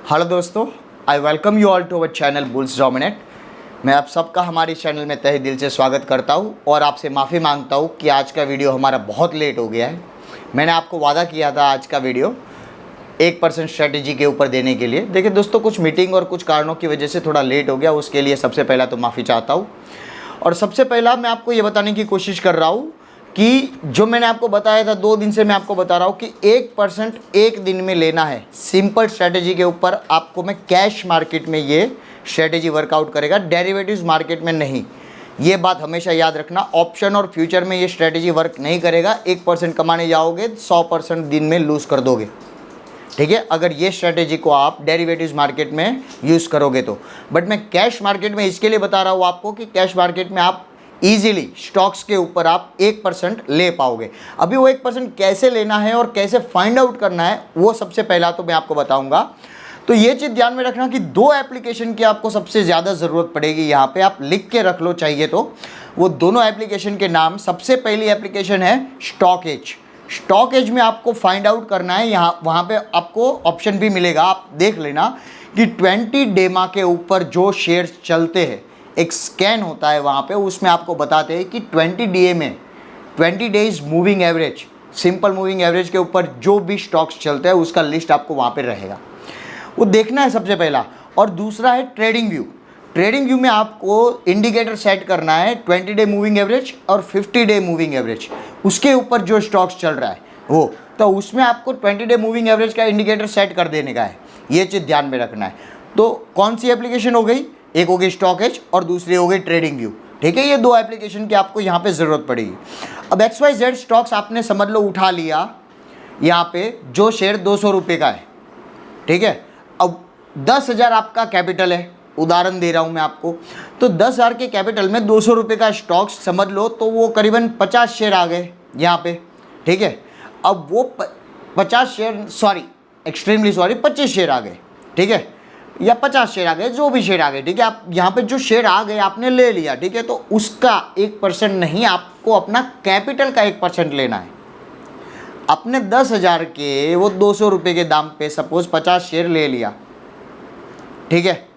Hello दोस्तों, I welcome you all to our channel Bulls Dominate. मैं आप सबका हमारे चैनल में तहे दिल से स्वागत करता हूं और आपसे माफ़ी मांगता हूं कि आज का वीडियो हमारा बहुत लेट हो गया है। मैंने आपको वादा किया था आज का वीडियो 1% स्ट्रेटेजी के ऊपर देने के लिए। देखिए दोस्तों, कुछ मीटिंग और कुछ कारणों की वजह से थोड़ा लेट हो गया, उसके लिए सबसे पहला तो माफ़ी चाहता हूँ। और सबसे पहला मैं आपको ये बताने की कोशिश कर रहा हूँ कि जो मैंने आपको बताया था 2 दिन से मैं आपको बता रहा हूँ कि 1% एक दिन में लेना है। सिंपल स्ट्रैटेजी के ऊपर आपको मैं कैश मार्केट में ये स्ट्रैटेजी वर्कआउट करेगा, डेरिवेटिव्स मार्केट में नहीं। ये बात हमेशा याद रखना, ऑप्शन और फ्यूचर में ये स्ट्रैटेजी वर्क नहीं करेगा। 1% कमाने जाओगे 100% दिन में लूज़ कर दोगे, ठीक है, अगर ये स्ट्रैटेजी को आप डेरिवेटिव्स मार्केट में यूज़ करोगे तो। बट मैं कैश मार्केट में इसके लिए बता रहा हूँ आपको कि कैश मार्केट में आप इजीली स्टॉक्स के ऊपर आप 1% ले पाओगे। अभी वो 1% कैसे लेना है और कैसे फाइंड आउट करना है वो सबसे पहला तो मैं आपको बताऊंगा। तो ये चीज़ ध्यान में रखना कि 2 एप्लीकेशन की आपको सबसे ज़्यादा ज़रूरत पड़ेगी। यहाँ पे आप लिख के रख लो चाहिए तो। वो दोनों एप्लीकेशन के नाम, सबसे पहली एप्लीकेशन है स्टॉक एज। स्टॉक एज में आपको फाइंड आउट करना है, यहाँ वहाँ पे आपको ऑप्शन भी मिलेगा, आप देख लेना कि 20 डेमा के ऊपर जो शेयर्स चलते हैं, एक स्कैन होता है वहाँ पे, उसमें आपको बताते हैं कि 20 डे में 20 days moving average, simple moving average के ऊपर जो भी स्टॉक्स चलते हैं उसका लिस्ट आपको वहाँ पे रहेगा, वो देखना है सबसे पहला। और दूसरा है ट्रेडिंग व्यू। ट्रेडिंग व्यू में आपको इंडिकेटर सेट करना है 20 डे मूविंग एवरेज और 50 डे मूविंग एवरेज, उसके ऊपर जो स्टॉक्स चल रहा है वो, तो उसमें आपको 20 डे मूविंग एवरेज का इंडिकेटर सेट कर देने का है। ये चीज़ ध्यान में रखना है। तो कौन सी एप्लीकेशन हो गई? एक हो गई स्टॉक एज और दूसरी हो गई ट्रेडिंग व्यू, ठीक है। ये 2 एप्लीकेशन की आपको यहाँ पे ज़रूरत पड़ेगी। अब XYZ स्टॉक्स आपने समझ लो उठा लिया, यहाँ पे जो शेयर 200 रुपये का है, ठीक है। अब 10,000 आपका कैपिटल है, उदाहरण दे रहा हूँ मैं आपको। तो 10,000 के कैपिटल में 200 रुपये का स्टॉक्स समझ लो, तो वो करीबन 50 शेयर आ गए यहाँ पे, ठीक है। अब वो 50 share, sorry extremely sorry, 25 share आ गए, ठीक है, या 50 शेयर आ गए, जो भी शेयर आ गए, ठीक है। आप यहाँ पे जो शेयर आ गए आपने ले लिया, ठीक है। तो उसका 1% नहीं, आपको अपना कैपिटल का 1% लेना है। अपने 10,000 के वो 200 रुपये के दाम पे सपोज 50 शेयर ले लिया, ठीक है।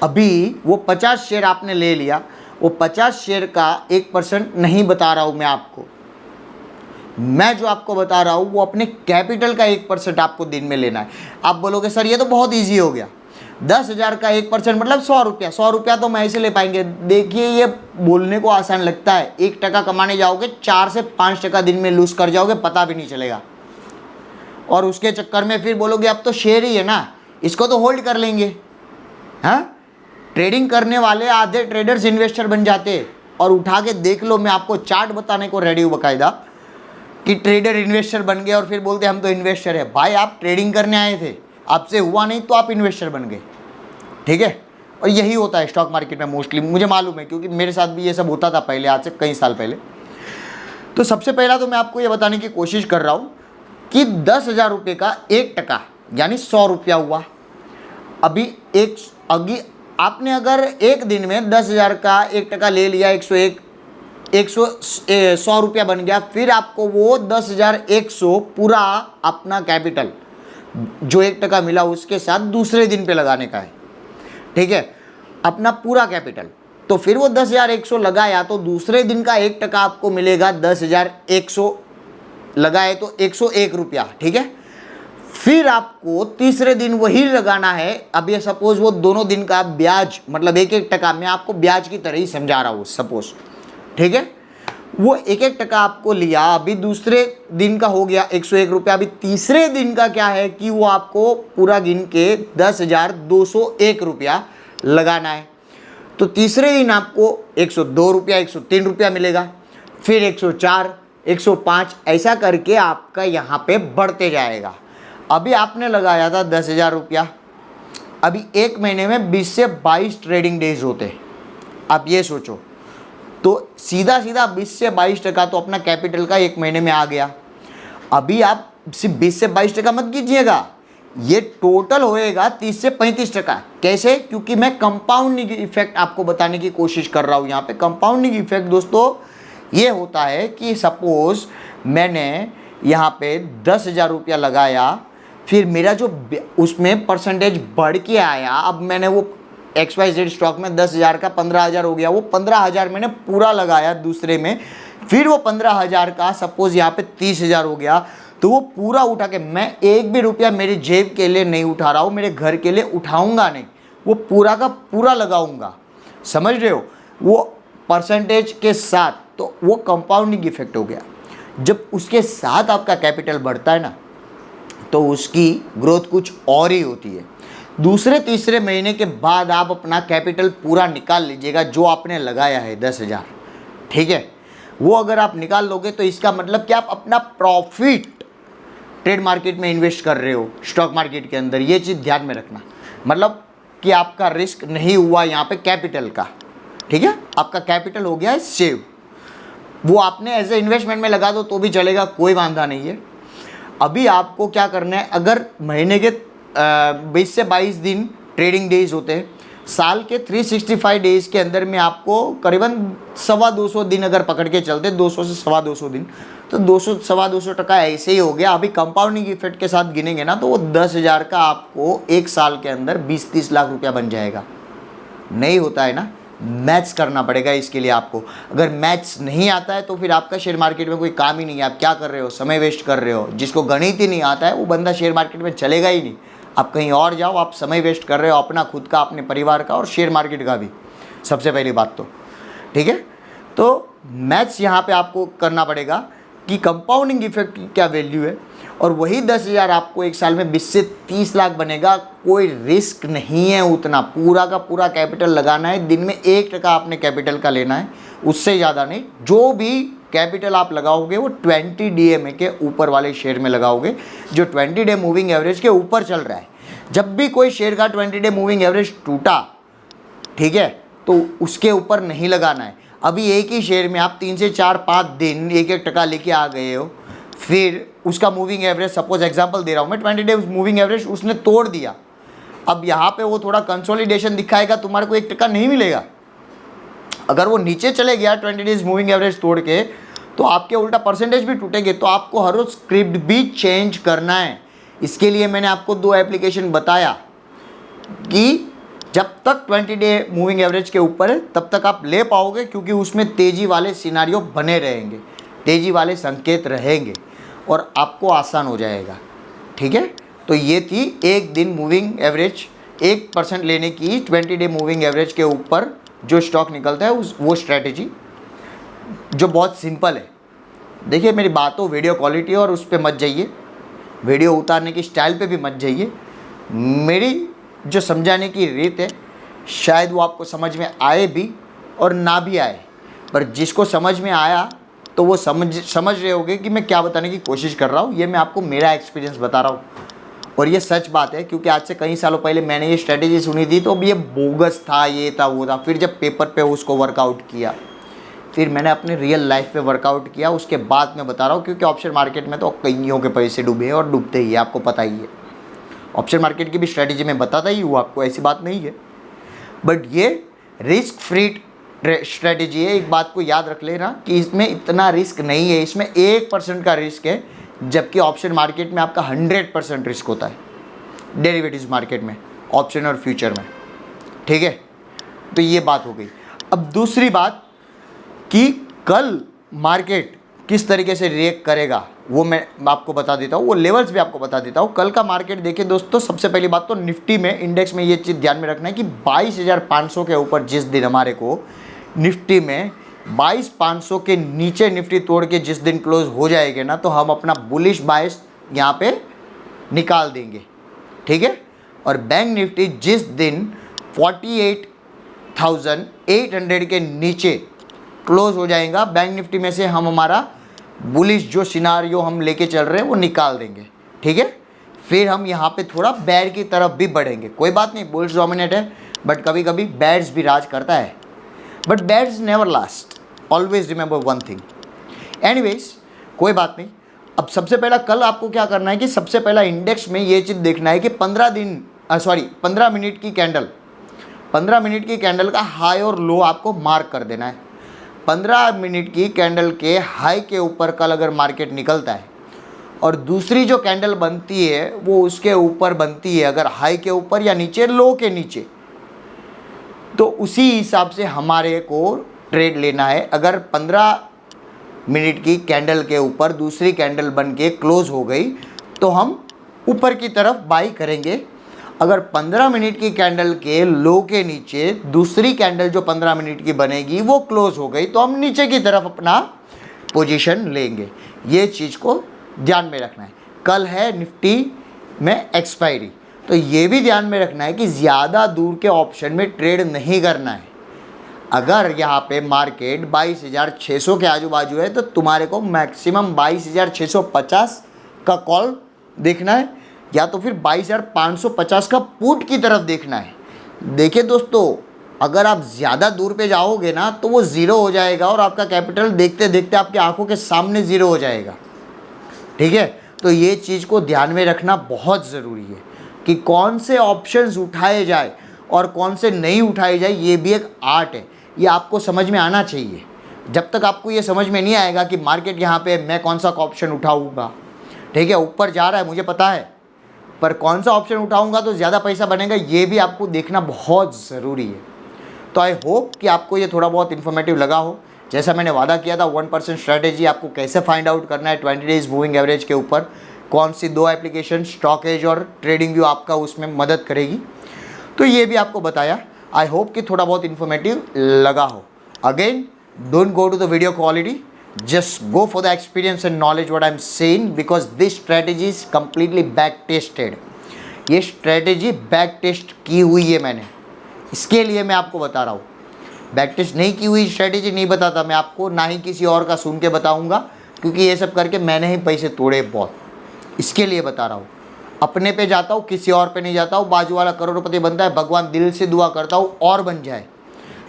अभी वो 50 शेयर आपने ले लिया, वो 50 शेयर का 1% नहीं बता रहा हूँ मैं आपको, मैं जो आपको बता रहा हूँ वो अपने कैपिटल का 1% आपको दिन में लेना है। आप बोलोगे सर ये तो बहुत इजी हो गया, 10,000 का 1% मतलब 100 रुपया। 100 रुपया तो मैं ऐसे ले पाएंगे? देखिए ये बोलने को आसान लगता है, 1 टका कमाने जाओगे 4 से 5 टका दिन में लूज़ कर जाओगे, पता भी नहीं चलेगा। और उसके चक्कर में फिर बोलोगे अब तो शेयर ही है ना, इसको तो होल्ड कर लेंगे। हाँ, ट्रेडिंग करने वाले आधे ट्रेडर्स इन्वेस्टर बन जाते। और उठा के देख लो, मैं आपको चार्ट बताने को रेडी हूँ बाकायदा कि ट्रेडर इन्वेस्टर बन गए और फिर बोलते हम तो इन्वेस्टर है। भाई आप ट्रेडिंग करने आए थे, आपसे हुआ नहीं तो आप इन्वेस्टर बन गए, ठीक है। और यही होता है स्टॉक मार्केट में मोस्टली, मुझे मालूम है क्योंकि मेरे साथ भी ये सब होता था पहले, आज से कई साल पहले। तो सबसे पहला तो मैं आपको ये बताने की कोशिश कर रहा हूँ कि 10,000 रुपये का 1 टका यानी 100 रुपया हुआ। अभी आपने अगर एक दिन में 10,000 का 1 टका ले लिया, 100 रुपया बन गया। फिर आपको वो 10,100 पूरा अपना कैपिटल जो 1 टका मिला उसके साथ दूसरे दिन पे लगाने का है, ठीक है, अपना पूरा कैपिटल। तो फिर वो 10,100 लगाया तो दूसरे दिन का 1 टका आपको मिलेगा 10,100 लगाए तो 101 रुपया, ठीक है। फिर आपको तीसरे दिन वही लगाना है। अब ये सपोज वो दोनों दिन का ब्याज मतलब 1-1 टका, मैं आपको ब्याज की तरह ही समझा रहा हूँ सपोज, ठीक है। वो 1-1 टका आपको लिया, अभी दूसरे दिन का हो गया 101 रुपया। अभी तीसरे दिन का क्या है कि वो आपको पूरा गिन के 10,201 रुपया लगाना है। तो तीसरे दिन आपको 102 रुपया, 103 रुपया मिलेगा, फिर 104, 105, ऐसा करके आपका यहाँ पे बढ़ते जाएगा। अभी आपने लगाया था 10,000 रुपया, अभी एक महीने में 20 से 22 ट्रेडिंग डेज होते हैं। आप ये सोचो, तो सीधा 20 से 22 टका तो अपना कैपिटल का एक महीने में आ गया। अभी आप सिर्फ 20 से 22 टका मत कीजिएगा, ये टोटल होएगा 30 से 35 टका। कैसे? क्योंकि मैं कंपाउंडिंग इफेक्ट आपको बताने की कोशिश कर रहा हूँ यहाँ पे। कंपाउंडिंग इफेक्ट दोस्तों ये होता है कि सपोज मैंने यहाँ पे 10,000 रुपया लगाया, फिर मेरा जो उसमें परसेंटेज बढ़ के आया, अब मैंने वो XYZ स्टॉक में 10,000 का 15,000 हो गया, वो 15,000 मैंने पूरा लगाया दूसरे में, फिर वो 15,000 का सपोज यहाँ पे 30,000 हो गया, तो वो पूरा उठा के, मैं एक भी रुपया मेरी जेब के लिए नहीं उठा रहा हूँ, मेरे घर के लिए उठाऊंगा नहीं, वो पूरा का पूरा लगाऊंगा। समझ रहे हो, वो परसेंटेज के साथ, तो वो कंपाउंडिंग इफेक्ट हो गया। जब उसके साथ आपका कैपिटल बढ़ता है ना, तो उसकी ग्रोथ कुछ और ही होती है। दूसरे तीसरे महीने के बाद आप अपना कैपिटल पूरा निकाल लीजिएगा, जो आपने लगाया है 10,000, ठीक है, वो अगर आप निकाल लोगे तो इसका मतलब कि आप अपना प्रॉफिट ट्रेड मार्केट में इन्वेस्ट कर रहे हो, स्टॉक मार्केट के अंदर। ये चीज़ ध्यान में रखना, मतलब कि आपका रिस्क नहीं हुआ यहाँ पे कैपिटल का, ठीक है, आपका कैपिटल हो गया है सेव। वो आपने एज ए इन्वेस्टमेंट में लगा दो तो भी चलेगा, कोई वांधा नहीं है। अभी आपको क्या करना है, अगर महीने के 20 से 22 दिन ट्रेडिंग डेज होते हैं, साल के 365 डेज के अंदर में आपको करीबन 250 दिन अगर पकड़ के चलते, 200 से 250 दिन, तो 200-250% ऐसे ही हो गया। अभी कंपाउंडिंग इफेक्ट के साथ गिनेंगे ना, तो वो 10,000 का आपको एक साल के अंदर 20-30 लाख रुपया बन जाएगा। नहीं होता है ना, मैथ्स करना पड़ेगा इसके लिए आपको। अगर मैथ्स नहीं आता है तो फिर आपका शेयर मार्केट में कोई काम ही नहीं है, आप क्या कर रहे हो, समय वेस्ट कर रहे हो। जिसको गणित ही नहीं आता है वो बंदा शेयर मार्केट में चलेगा ही नहीं। आप कहीं और जाओ, आप समय वेस्ट कर रहे हो, अपना खुद का, अपने परिवार का और शेयर मार्केट का भी, सबसे पहली बात तो, ठीक है। तो मैथ्स यहाँ पे आपको करना पड़ेगा कि कंपाउंडिंग इफेक्ट की क्या वैल्यू है, और वही 10,000 आपको एक साल में 20 से 30 लाख बनेगा। कोई रिस्क नहीं है उतना, पूरा का पूरा कैपिटल लगाना है, दिन में 1% आपने कैपिटल का लेना है, उससे ज़्यादा नहीं। जो भी कैपिटल आप लगाओगे वो 20 DMA के ऊपर वाले शेयर में लगाओगे, जो 20 डे मूविंग एवरेज के ऊपर चल रहा है। जब भी कोई शेयर का 20 डे मूविंग एवरेज टूटा, ठीक है, तो उसके ऊपर नहीं लगाना है। अभी एक ही शेयर में आप 3 से 4-5 दिन 1-1% लेके आ गए हो, फिर उसका मूविंग एवरेज, सपोज एग्जांपल दे रहा हूँ मैं, 20 डे मूविंग एवरेज उसने तोड़ दिया, अब यहाँ पे वो थोड़ा कंसोलिडेशन दिखाएगा, तुम्हारे को 1% नहीं मिलेगा। अगर वो नीचे चले गया 20 डेज मूविंग एवरेज तोड़ के, तो आपके उल्टा परसेंटेज भी टूटेंगे। तो आपको हर रोज स्क्रिप्ट भी चेंज करना है। इसके लिए मैंने आपको 2 एप्लीकेशन बताया कि जब तक 20 डे मूविंग एवरेज के ऊपर है तब तक आप ले पाओगे, क्योंकि उसमें तेज़ी वाले सिनारियो बने रहेंगे, तेज़ी वाले संकेत रहेंगे और आपको आसान हो जाएगा, ठीक है। तो ये थी एक दिन मूविंग एवरेज 1% लेने की, 20 डे मूविंग एवरेज के ऊपर जो स्टॉक निकलता है वो स्ट्रैटेजी, जो बहुत सिंपल है। देखिए मेरी बातों वीडियो क्वालिटी और उस पर मत जाइए, वीडियो उतारने की स्टाइल पे भी मत जाइए। मेरी जो समझाने की रीत है शायद वो आपको समझ में आए भी और ना भी आए, पर जिसको समझ में आया तो वो समझ रहे होगे कि मैं क्या बताने की कोशिश कर रहा हूँ। ये मैं आपको मेरा एक्सपीरियंस बता रहा हूँ और ये सच बात है, क्योंकि आज से कई सालों पहले मैंने ये स्ट्रेटेजी सुनी थी तो अब ये बोगस था, ये था वो था। फिर जब पेपर पे उसको वर्कआउट किया, फिर मैंने अपने रियल लाइफ पे वर्कआउट किया, उसके बाद मैं बता रहा हूँ। क्योंकि ऑप्शन मार्केट में तो कईयों के पैसे डूबे हैं और डूबते ही है, आपको पता ही है। ऑप्शन मार्केट की भी स्ट्रेटेजी मैं बताता ही हूँ आपको, ऐसी बात नहीं है। बट ये रिस्क फ्री स्ट्रेटेजी है। एक बात को याद रख लेना कि इसमें इतना रिस्क नहीं है, इसमें 1% का रिस्क है, जबकि ऑप्शन मार्केट में आपका 100% रिस्क होता है, डेरिवेटिव्स मार्केट में, ऑप्शन और फ्यूचर में, ठीक है। तो ये बात हो गई। अब दूसरी बात कि कल मार्केट किस तरीके से रिएक्ट करेगा वो मैं आपको बता देता हूँ, वो लेवल्स भी आपको बता देता हूँ। कल का मार्केट देखिए दोस्तों, सबसे पहली बात तो निफ्टी में, इंडेक्स में ये चीज़ ध्यान में रखना है कि 22,500 के ऊपर जिस दिन हमारे को निफ्टी में 22,500 के नीचे निफ्टी तोड़ के जिस दिन क्लोज हो जाएंगे ना, तो हम अपना बुलिश बायस यहाँ पे निकाल देंगे, ठीक है। और बैंक निफ्टी जिस दिन 48,800 के नीचे क्लोज हो जाएगा, बैंक निफ्टी में से हम हमारा बुलिश जो सिनारियो हम लेके चल रहे हैं वो निकाल देंगे, ठीक है। फिर हम यहाँ पे थोड़ा बैर की तरफ भी बढ़ेंगे। कोई बात नहीं, बुल्स डोमिनेट है, बट कभी कभी बैड्स भी राज करता है, but bads never last, always remember one thing. Anyways कोई बात नहीं। अब सबसे पहला कल आपको क्या करना है कि सबसे पहला इंडेक्स में ये चीज़ देखना है कि 15 मिनट की कैंडल, 15 मिनट की कैंडल का हाई और लो आपको मार्क कर देना है। 15 मिनट की कैंडल के हाई के ऊपर कल अगर मार्केट निकलता है और दूसरी जो कैंडल बनती है वो उसके ऊपर बनती है, अगर हाई के ऊपर या नीचे, लो के नीचे। तो उसी हिसाब से हमारे को ट्रेड लेना है। अगर 15 मिनट की कैंडल के ऊपर दूसरी कैंडल बन के क्लोज हो गई तो हम ऊपर की तरफ बाई करेंगे। अगर 15 मिनट की कैंडल के लो के नीचे दूसरी कैंडल जो 15 मिनट की बनेगी वो क्लोज हो गई तो हम नीचे की तरफ अपना पोजीशन लेंगे। ये चीज़ को ध्यान में रखना है। कल है निफ्टी में एक्सपायरी, तो ये भी ध्यान में रखना है कि ज़्यादा दूर के ऑप्शन में ट्रेड नहीं करना है। अगर यहाँ पे मार्केट 22,600 के आजू बाजू है तो तुम्हारे को मैक्सिमम 22,650 का कॉल देखना है, या तो फिर 22,550 का पुट की तरफ देखना है। देखिए दोस्तों, अगर आप ज़्यादा दूर पे जाओगे ना तो वो ज़ीरो हो जाएगा और आपका कैपिटल देखते देखते आपकी आंखों के सामने ज़ीरो हो जाएगा। ठीक है, तो ये चीज़ को ध्यान में रखना बहुत ज़रूरी है कि कौन से ऑप्शंस उठाए जाए और कौन से नहीं उठाए जाए। ये भी एक आर्ट है, ये आपको समझ में आना चाहिए। जब तक आपको ये समझ में नहीं आएगा कि मार्केट यहाँ पे मैं कौन सा ऑप्शन उठाऊँगा, ठीक है, ऊपर जा रहा है मुझे पता है, पर कौन सा ऑप्शन उठाऊँगा तो ज़्यादा पैसा बनेगा, ये भी आपको देखना बहुत ज़रूरी है। तो आई होप कि आपको ये थोड़ा बहुत इन्फॉर्मेटिव लगा हो। जैसा मैंने वादा किया था 1% स्ट्रैटेजी आपको कैसे फाइंड आउट करना है 20 डेज मूविंग एवरेज के ऊपर, कौन सी 2 एप्लीकेशन स्टॉक एज और ट्रेडिंग व्यू आपका उसमें मदद करेगी, तो ये भी आपको बताया। आई होप कि थोड़ा बहुत इन्फॉर्मेटिव लगा हो। Again, don't go to the video quality, just go for the experience and knowledge what I'm saying, because this strategy is completely back tested। ये स्ट्रेटेजी बैक टेस्ट की हुई है मैंने, इसके लिए मैं आपको बता रहा हूँ। बैक टेस्ट नहीं की हुई स्ट्रेटेजी नहीं बताता मैं आपको, ना ही किसी और का सुन के बताऊँगा, क्योंकि ये सब करके मैंने ही पैसे तोड़े बहुत। इसके लिए बता रहा हूँ, अपने पे जाता हूँ, किसी और पे नहीं जाता हूँ। बाजू वाला करोड़पति बनता है, भगवान दिल से दुआ करता हूँ और बन जाए,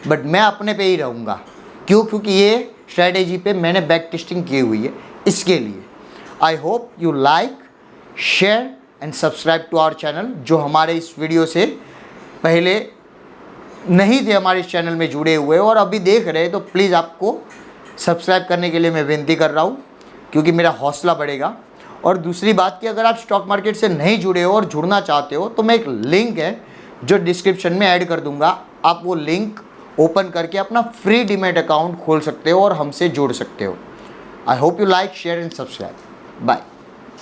बट मैं अपने पे ही रहूँगा। क्यों? क्योंकि ये स्ट्रैटेजी पे मैंने बैक टेस्टिंग की हुई है, इसके लिए। I hope you like, share and subscribe to our channel. जो हमारे इस वीडियो से पहले नहीं थे हमारे इस चैनल में जुड़े हुए और अभी देख रहे हैं, तो प्लीज़ आपको सब्सक्राइब करने के लिए मैं विनती कर रहा हूँ, क्योंकि मेरा हौसला बढ़ेगा। और दूसरी बात कि अगर आप स्टॉक मार्केट से नहीं जुड़े हो और जुड़ना चाहते हो तो मैं एक लिंक है जो डिस्क्रिप्शन में ऐड कर दूँगा, आप वो लिंक ओपन करके अपना फ्री डीमैट अकाउंट खोल सकते हो और हमसे जुड़ सकते हो। I hope you like, share and subscribe. Bye.